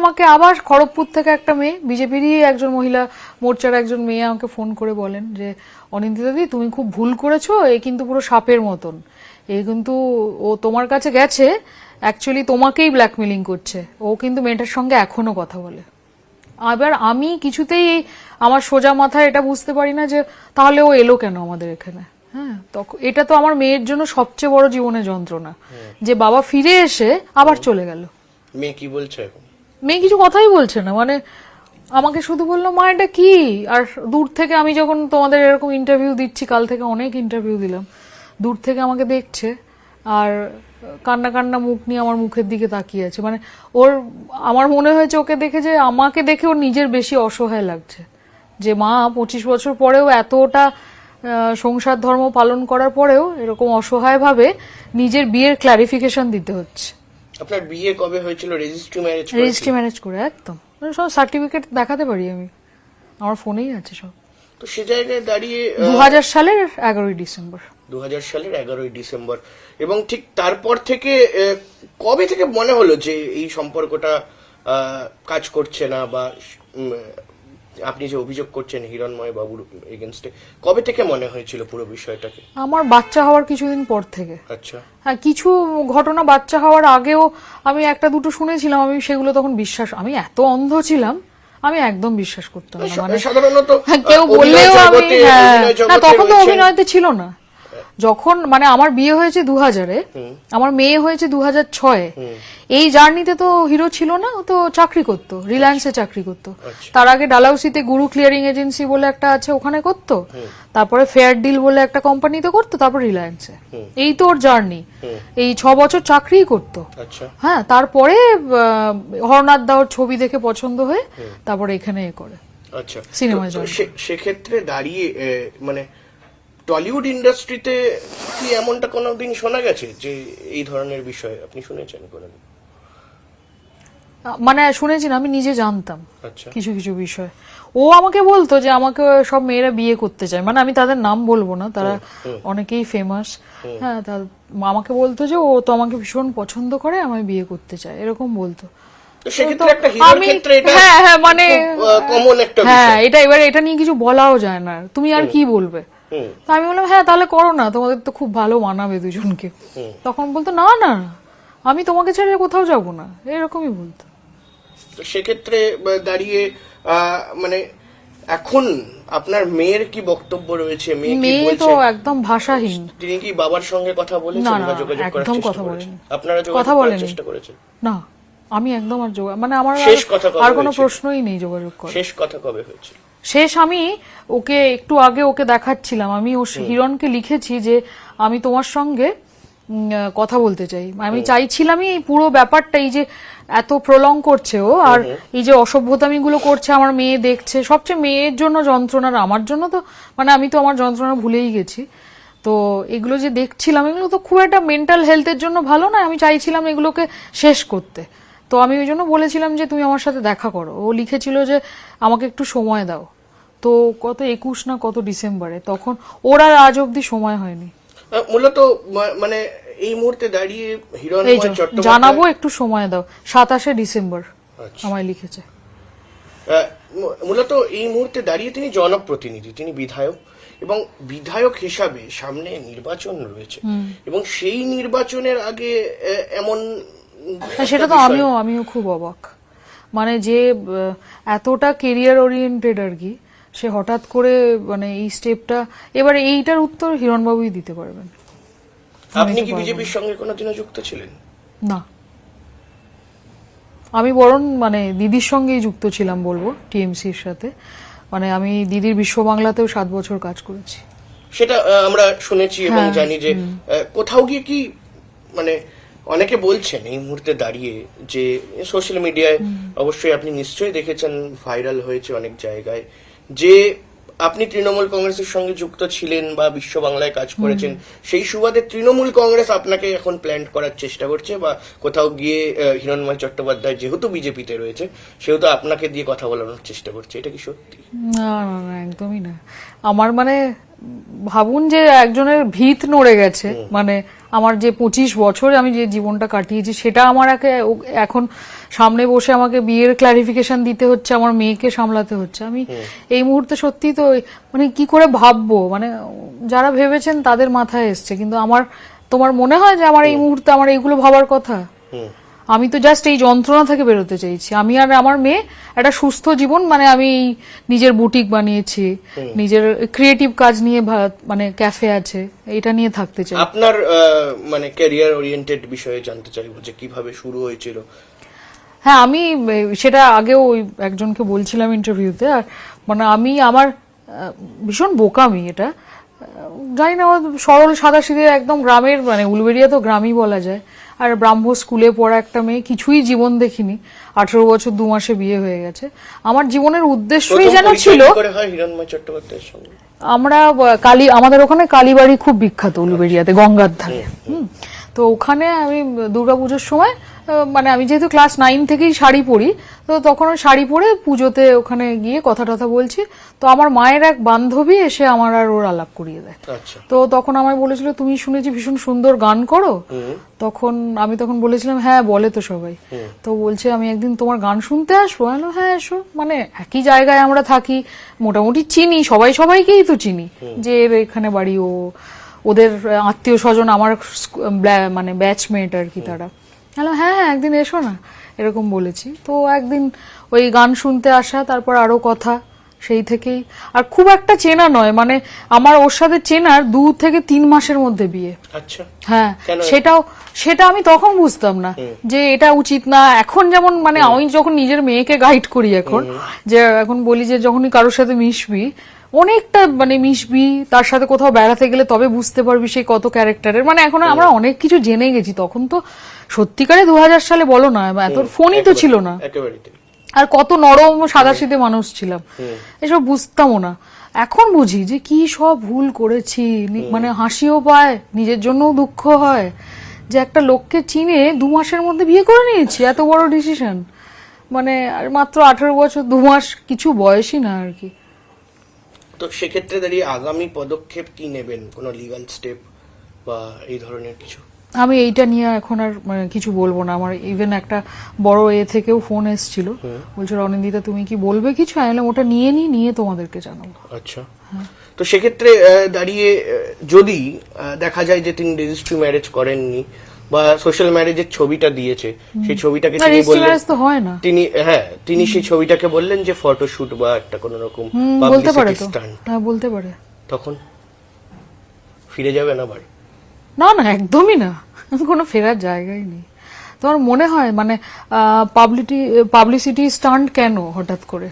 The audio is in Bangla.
আমাকে আবার খড়গপুর থেকে একটা মেয়ে, বিজেপিরই একজন মহিলা মোর্চার একজন মেয়ে আমাকে ফোন করে বলেন যে অনিন্দিতা দি তুমি খুব ভুল করেছো, এ কিন্তু পুরো সাপের মতন, এ কিন্তু ও তোমার কাছে গেছে অ্যাকচুয়ালি তোমাকেই ব্ল্যাকমেলিং করছে, ও কিন্তু মেয়েটার সঙ্গে এখনো কথা বলে। আবার আমি কিছুতেই আমার সোজা মাথায় এটা বুঝতে পারি না যে তাহলে ও এলো কেন আমাদের এখানে। হ্যাঁ, তখন এটা তো আমার মেয়ের জন্য সবচেয়ে বড় জীবনে যন্ত্রণা যে বাবা ফিরে এসে আবার চলে গেল। মেয়ে কি বলছে এখন? মেয়ে কিছু কথাই বলছে না, মানে আমাকে শুধু বললো মা এটা কি। আর দূর থেকে আমি যখন তোমাদের এরকম ইন্টারভিউ দিচ্ছি, কাল থেকে অনেক ইন্টারভিউ দিলাম, দূর থেকে আমাকে দেখছে আর কান্না কান্না মুখ নিয়ে আমার মুখের দিকে তাকিয়ে আছে। মানে ওর, আমার মনে হয়েছে ওকে দেখে যে আমাকে দেখে ওর নিজের বেশি অসহায় লাগছে যে মা 25 বছর পরেও এতটা সংসার ধর্ম পালন করার পরেও এরকম অসহায় ভাবে নিজের বিয়ের ক্লারিফিকেশন দিতে হচ্ছে। আপনার বিয়ে কবে হয়েছিল? Registry marriage? রেজিস্ট্রি ম্যারেজ করে, একদম সব সার্টিফিকেট দেখাতে পারি আমি, আমার ফোনেই আছে সব। তো সে জায়গায় দাঁড়িয়ে 2000 সালের 11ই ডিসেম্বর। 2000 সালের 11ই ডিসেম্বর। এবং ঠিক তারপর থেকে কবে থেকে মনে হলো যে এই সম্পর্কটা কাজ করছে না, বা আপনি যে অভিযোগ করছেন হিরণময় বাবুর এগেনস্টে, কবে থেকে মনে হয়েছিল পুরো বিষয়টাকে? আমার বাচ্চা হওয়ার কিছুদিন পর থেকে। আচ্ছা। হ্যাঁ, কিছু ঘটনা বাচ্চা হওয়ার আগেও আমি একটা দুটো শুনেছিলাম, আমি সেগুলো তখন বিশ্বাস, আমি এত অন্ধ ছিলাম আমি একদম বিশ্বাস করতাম না। মানে সাধারণত কেউ বললেও আমি, না তখন তো অভিনয়তে ছিল না। যখন মানে আমার বিয়ে হয়েছে 2000-এ, আমার মেয়ে হয়েছে 2006-এ, এই জার্নিতে তো হিরো ছিল না, ও তো চাকরি করতো, রিলায়েন্সে চাকরি করতো। তার আগে ডালাউসিতে গুরু ক্লিয়ারিং এজেন্সি বলে একটা আছে, ওখানে করতো, তারপরে ফেয়ার ডিল বলে একটা কোম্পানিতে করতো, তারপর রিলায়েন্সে। এই তো ওর জার্নি, এই 6 বছর চাকরিই করতো। হ্যাঁ, তারপরে হরনাথ দাওর ছবি দেখে পছন্দ হয়ে তারপরে এখানে এ করে সিনেমায় জয়েন। সেক্ষেত্রে দাঁড়িয়ে মানে টলিউড ইন্ডাস্ট্রিতে কি এমনটা কোনোদিন শোনা গেছে যে এই ধরনের বিষয় আপনি শুনেছেন কোনোদিন? মানে শুনেছি না, আমি নিজে জানতাম কিছু কিছু বিষয়। ও আমাকে বলতো যে আমাকে সব মেয়েরা বিয়ে করতে চায়, মানে আমি তাদের নাম বলবো না, তারা অনেকেই ফেমাস। হ্যাঁ, আমাকে বলতো যে ও তো আমাকে ভীষণ পছন্দ করে, আমায় বিয়ে করতে চায়, এরকম বলতো। হ্যাঁ, এটা এবারে এটা নিয়ে কিছু বলাও যায় না, তুমি আর কি বলবে। তো আমি বললাম হ্যাঁ তাহলে করো না, তোমাদের তো খুব ভালো মানাবে দুজনকে। তখন বলতো না না আমি তোমাকে ছেড়ে কোথাও যাব না, এরকমই বলতো। সেক্ষেত্রে দাঁড়িয়ে মানে এখন আপনার মেয়ের কি বক্তব্য রয়েছে? মেয়ে তো একদম ভাষাহীন। তিনি কি বাবার সঙ্গে কথা বলেছেন বা যোগাযোগ করার চেষ্টা করেছেন? আপনারা যোগাযোগ করার চেষ্টা করেছেন? না, আমি একদম আর মানে আমার আর কোনো প্রশ্নই নেই যোগাযোগ করার। শেষ কথা কবে হয়েছিল? শেষ আমি ওকে একটু আগে ওকে দেখাচ্ছিলাম, আমি ও হিরণকে লিখেছি যে আমি তোমার সঙ্গে কথা বলতে চাই। আমি চাইছিলামই এই পুরো ব্যাপারটা, এই যে এত প্রলং করছে ও, আর এই যে অসভ্যতামিগুলো করছে, আমার মেয়ে দেখছে, সবচেয়ে মেয়ের জন্য যন্ত্রণার, আমার জন্য তো মানে আমি তো আমার যন্ত্রণা ভুলেই গেছি। তো এগুলো যে দেখছিলাম এগুলো তো খুব একটা মেন্টাল হেলথের জন্য ভালো না, আমি চাইছিলাম এগুলোকে শেষ করতে। তো আমি ওই জন্য বলেছিলাম যে তুমি আমার সাথে দেখা করো। ও লিখেছিল যে আমাকে একটু সময় দাও। তো কত 21 না কত ডিসেম্বরে, তখন ওর আর আজ অব্দি সময় হয়নি। মূলত মানে এই মুহূর্তে দাঁড়িয়ে হিরণময় চট্টোপাধ্যায় জানাবো একটু সময় দাও, 27শে ডিসেম্বর আমায় লিখেছে। মূলত এই মুহূর্তে দাঁড়িয়ে তিনি জনপ্রতিনিধি, তিনি বিধায়ক, এবং বিধায়ক হিসাবে সামনে নির্বাচন রয়েছে, এবং সেই নির্বাচনের আগে এমন, সেটা তো আমিও খুব অবাক। মানে যে এতটা কেরিয়ার ওরিয়েন্টেড আর কি, সে হঠাৎ করে মানে এই স্টেপটা, এবারে এইটার উত্তর হিরণবাবুই দিতে পারবেন। আপনি কি বিজেপির সঙ্গে কোনোদিনও যুক্ত ছিলেন? না, আমি বরং মানে দিদির সঙ্গেই যুক্ত ছিলাম বলবো, টিএমসির সাথে। মানে আমি দিদির বিশ্ব বাংলাতেও 7 বছর কাজ করেছি, সেটা আমরা শুনেছি এবং জানি। যে কোথাও গিয়ে কি মানে অনেকে বলছেন এই মুহূর্তে দাঁড়িয়ে যে সোশ্যাল মিডিয়ায় অবশ্যই আপনি নিশ্চয়ই দেখেছেন, ভাইরাল হয়েছে অনেক জায়গায়, যে আপনি তৃণমূল কংগ্রেসের সঙ্গে যুক্ত ছিলেন বা বিশ্ব বাংলায় কাজ করেছেন, সেই সুবাদে তৃণমূল কংগ্রেস আপনাকে এখন প্ল্যান করার চেষ্টা করছে, বা কোথাও গিয়ে হিরণময় চট্টোপাধ্যায় যেহেতু বিজেপিতে রয়েছে সেহেতু আপনাকে দিয়ে কথা বলানোর চেষ্টা করছে। এটা কি সত্যি? না না না, একদমই না। আমার মানে ভাবুন যে একজনের ভিত নড়ে গেছে, মানে আমার যে 25 বছর আমি যে জীবনটা কাটিয়েছি সেটা আমার এখন সামনে বসে আমাকে বিয়ের ক্লারিফিকেশন দিতে হচ্ছে, আমার মেয়েকে সামলাতে হচ্ছে। আমি এই মুহূর্তে সত্যি তো মানে কি করে ভাববো, মানে যারা ভেবেছেন তাদের মাথায় এসছে, কিন্তু তোমার মনে হয় যে আমার এই মুহূর্তে আমার এইগুলো ভাবার কথা? আমি তো জাস্ট এই যন্ত্রণা থেকে বেরোতে চাইছি। আমি আর আমার মেয়ে একটা সুস্থ জীবন, মানে আমি নিজের বুটিক বানিয়েছি, নিজের ক্রিয়েটিভ কাজ নিয়ে মানে ক্যাফে আছে, এটা নিয়ে থাকতে চাই। আপনার মানে ক্যারিয়ার ওরিয়েন্টেড বিষয়ে জানতে চাইবো যে কিভাবে শুরু হয়েছিল। হ্যাঁ, আমি সেটা আগেও ওই একজনকে বলছিলাম ইন্টারভিউতে। আর মানে আমি আমার ভীষণ বোকামি, এটা জানি না, সরল সাদাসিধে একদম গ্রামের, মানে উলবেড়িয়া তো গ্রামই বলা যায়। আর ব্রাহ্ম স্কুলে পড়া একটা মেয়ে, কিছুই জীবন দেখিনি, 18 বছর 2 মাসে বিয়ে হয়ে গেছে। আমার জীবনের উদ্দেশ্যই যেন ছিল, হিরণময় চট্টোপাধ্যায়ের সঙ্গে আমরা আমাদের ওখানে কালীবাড়ি খুব বিখ্যাত উলবেড়িয়াতে, গঙ্গার ধারে। তো ওখানে আমি দুর্গাপুজোর সময়, মানে আমি যেহেতু ক্লাস 9 থেকেই শাড়ি পরি, তো তখন ওই শাড়ি পরে পুজোতে ওখানে গিয়ে কথা টথা বলছি, তো আমার মায়ের এক বান্ধবী এসে আমার আর ওর আলাপ করিয়ে দেয়। তো তখন আমায় বলেছিল, তুমি শুনেছি ভীষণ সুন্দর গান করো। আমি তখন বলেছিলাম, হ্যাঁ বলে তো সবাই। তো বলছে, আমি একদিন তোমার গান শুনতে আসবো। হ্যাঁ এসো। মানে একই জায়গায় আমরা থাকি, মোটামুটি চিনি, সবাইকেই তো চিনি, যে এখানে বাড়ি, ওদের আত্মীয় স্বজন আমার মানে ব্যাচমেট আর কি তারা। হ্যাঁ একদিন এসো না, এরকম বলেছি। তো একদিন ওই গান শুনতে আসা, তারপর আরো কথা, সেই থেকেই। আর খুব একটা চেনা নয়, মানে আমার ওর সাথে চেনার 2 থেকে 3 মাসের মধ্যে বিয়ে। আচ্ছা। হ্যাঁ, সেটা আমি তখন বুঝতাম না যে এটা উচিত না। এখন যেমন, মানে আমি যখন নিজের মেয়েকে গাইড করি এখন, যে এখন বলি যে যখনই কারোর সাথে মিশবি, অনেকটা মানে মিশবি, তার সাথে কোথাও বেড়াতে গেলে তবে বুঝতে পারবি সেই কত ক্যারেক্টারের। মানে এখন আমরা অনেক কিছু জেনে গেছি, তখন তো সত্যিকারে 2000 সালে বলো না, এত ফোনই তো ছিল না, আর কত নরম সাদাসিধে মানুষ ছিলাম, এসব বুঝতামও না। এখন বুঝি যে কি সব ভুল করেছি, মানে হাসিও পায়, নিজের জন্যও দুঃখ হয় যে একটা লোককে চিনে 2 মাসের মধ্যে বিয়ে করে নিয়েছি, এত বড় ডিসিশন। মানে আর মাত্র 18 বছর 2 মাস, কিছু বয়সই না আর কি। তো সেক্ষেত্রে দাঁড়িয়ে আগামী পদক্ষেপ কি নেবেন, কোনো লিগ্যাল স্টেপ বা এই ধরনের কিছু? আমি এইটা নিয়ে এখন আর মানে কিছু বলবো না। আমার ইভেন একটা বড় থেকেও ফোন এসেছিল, বলছিল অনিন্দিতা তুমি কি বলবে কিছু? আমি বললাম ওটা নিয়ে তোমাদেরকে জানাবো। আচ্ছা। তো সেক্ষেত্রে দাঁড়িয়ে যদি দেখা যায় যে তিনি রেজিস্ট্রি ম্যারেজ করেননি বা সোশ্যাল ম্যারেজের ছবিটা দিয়েছে, সেই ছবিটাকে তিনি বললেন তো হয় না, তিনি সেই ছবিটাকে বললেন যে ফটোশুট বা একটা কোন রকম বলতে পারে তো, হ্যাঁ বলতে পারে। তখন ফিরে যাবেন আবার? না একদমই না, কোনো ফেরার জায়গাই নেই। তোমার মনে হয় মানে পাবলিসিটি স্টান্ট কেন হঠাৎ করে?